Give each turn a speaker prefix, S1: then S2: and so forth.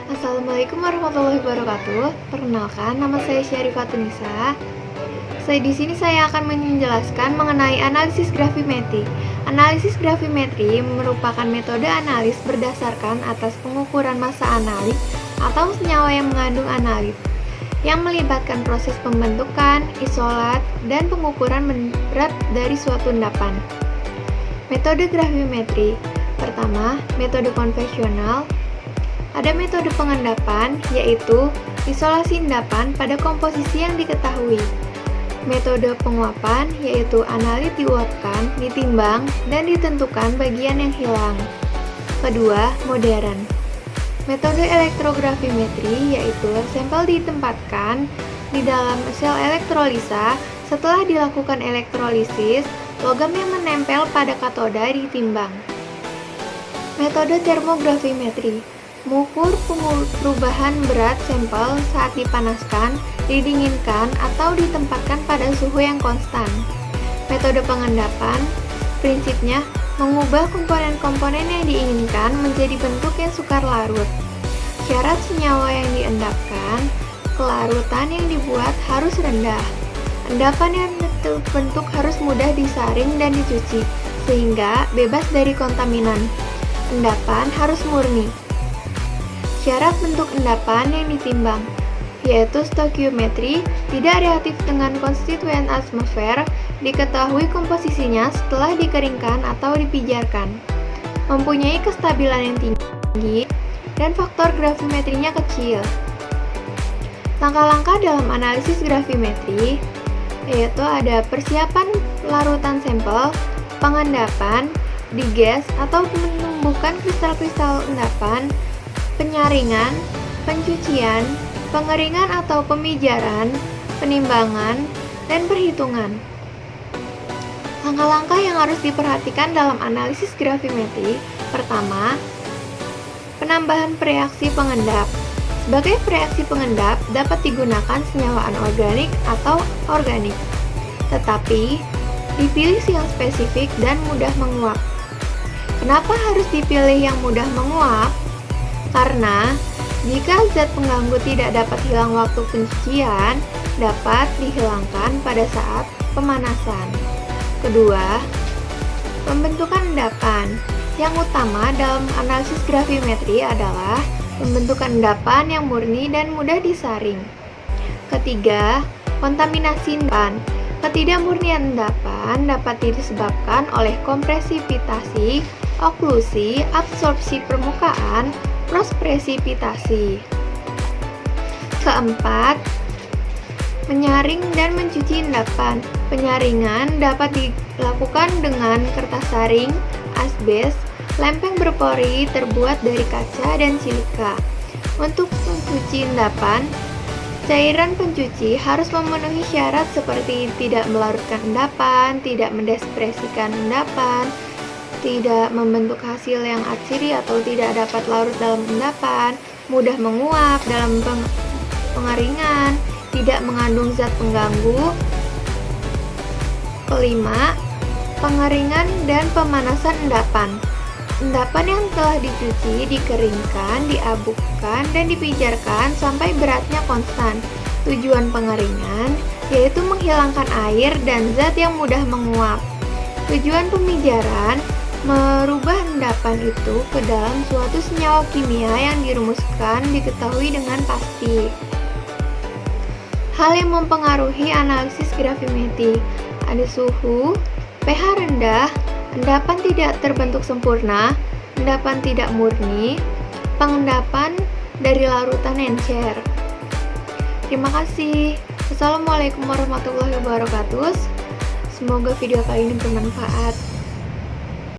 S1: Assalamualaikum warahmatullahi wabarakatuh. Perkenalkan, nama saya Syarifatunisa. Di sini saya akan menjelaskan mengenai analisis gravimetri. Analisis gravimetri merupakan metode analis berdasarkan atas pengukuran massa analit atau senyawa yang mengandung analit, yang melibatkan proses pembentukan, isolat, dan pengukuran berat dari suatu endapan. Metode gravimetri. Pertama, metode konvensional. Ada metode pengendapan, yaitu isolasi endapan pada komposisi yang diketahui. Metode penguapan, yaitu analit diuapkan, ditimbang, dan ditentukan bagian yang hilang. Kedua, modern. Metode elektrogravimetri, yaitu sampel ditempatkan di dalam sel elektrolisa. Setelah dilakukan elektrolisis, logam yang menempel pada katoda ditimbang. Metode termogravimetri. Mengukur perubahan berat sampel saat dipanaskan, didinginkan, atau ditempatkan pada suhu yang konstan. Metode pengendapan, prinsipnya mengubah komponen-komponen yang diinginkan menjadi bentuk yang sukar larut. Syarat senyawa yang diendapkan, kelarutan yang dibuat harus rendah. Endapan yang terbentuk harus mudah disaring dan dicuci, sehingga bebas dari kontaminan. Endapan harus murni. Syarat bentuk endapan yang ditimbang, yaitu stoikiometri, tidak reaktif dengan konstituen atmosfer, diketahui komposisinya setelah dikeringkan atau dipijarkan, mempunyai kestabilan yang tinggi, dan faktor gravimetrinya kecil. Langkah-langkah dalam analisis gravimetri, yaitu ada persiapan larutan sampel, pengendapan, diges atau menumbuhkan kristal-kristal endapan, penyaringan, pencucian, pengeringan atau pemijaran, penimbangan, dan perhitungan. Langkah-langkah yang harus diperhatikan dalam analisis gravimetri. Pertama, penambahan reaksi pengendap. Sebagai reaksi pengendap dapat digunakan senyawa anorganik atau organik, tetapi dipilih yang spesifik dan mudah menguap. Kenapa harus dipilih yang mudah menguap? Karena jika zat pengganggu tidak dapat hilang waktu pencucian, dapat dihilangkan pada saat pemanasan. Kedua, pembentukan endapan. Yang utama dalam analisis gravimetri adalah pembentukan endapan yang murni dan mudah disaring. Ketiga, kontaminasi endapan. Ketidakmurnian endapan dapat disebabkan oleh kompresivitasi, oklusi, absorpsi permukaan, prospresipitasi. Keempat, menyaring dan mencuci endapan. Penyaringan dapat dilakukan dengan kertas saring, asbes, lempeng berpori terbuat dari kaca dan silika. Untuk mencuci endapan, cairan pencuci harus memenuhi syarat seperti tidak melarutkan endapan, tidak mendispersikan endapan, tidak membentuk hasil yang atsiri atau tidak dapat larut dalam endapan, mudah menguap dalam pengeringan, tidak mengandung zat pengganggu. Kelima, pengeringan dan pemanasan endapan. Endapan yang telah dicuci, dikeringkan, diabukan, dan dipijarkan sampai beratnya konstan. Tujuan pengeringan yaitu menghilangkan air dan zat yang mudah menguap. Tujuan pemijaran merubah endapan itu ke dalam suatu senyawa kimia yang dirumuskan diketahui dengan pasti. Hal yang mempengaruhi analisis gravimetri ada suhu, pH rendah, endapan tidak terbentuk sempurna, endapan tidak murni, pengendapan dari larutan encer. Terima kasih. Wassalamualaikum warahmatullahi wabarakatuh. Semoga video kali ini bermanfaat.